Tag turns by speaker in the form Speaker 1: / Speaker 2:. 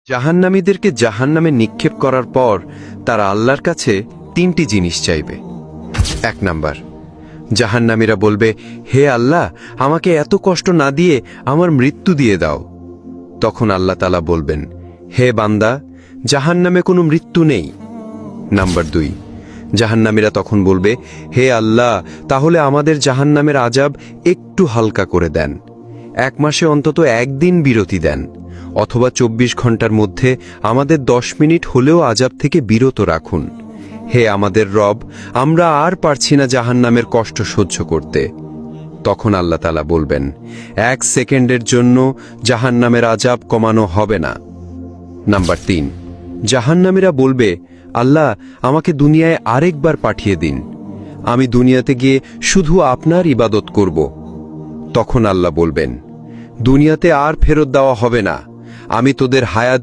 Speaker 1: জাহান্নামীদেরকে জাহান্নামে নিক্ষেপ করার পর তারা আল্লাহর কাছে 3টি জিনিস চাইবে। 1 নাম্বার, জাহান্নামীরা বলবে, হে আল্লাহ, আমাকে এত কষ্ট না দিয়ে আমার মৃত্যু দিয়ে দাও। তখন আল্লাহ তাআলা বলবেন, হে বান্দা, জাহান্নামে কোনো মৃত্যু নেই। নাম্বার 2, জাহান্নামীরা তখন বলবে, হে আল্লাহ, তাহলে আমাদের জাহান্নামের আযাব একটু হালকা করে দেন। 1 মাসে অন্তত 1 দিন বিরতি দেন, অথবা 24 ঘন্টার মধ্যে আমাদের 10 মিনিট হলেও আযাব থেকে বিরত রাখুন। হে আমাদের রব, আমরা আর পারছি না জাহান্নামের কষ্ট সহ্য করতে। তখন আল্লাহ তাআলা বলবেন, 1 সেকেন্ডের জন্য জাহান্নামের আযাব কমানো হবে না। নাম্বার 3, জাহান্নামীরা বলবে, আল্লাহ, আমাকে দুনিয়ায় আরেকবার পাঠিয়ে দিন, আমি দুনিয়াতে গিয়ে শুধু আপনার ইবাদত করব। তখন আল্লাহ বলবেন, দুনিয়াতে আর ফেরত দেওয়া হবে না, আমি তোদের হায়াত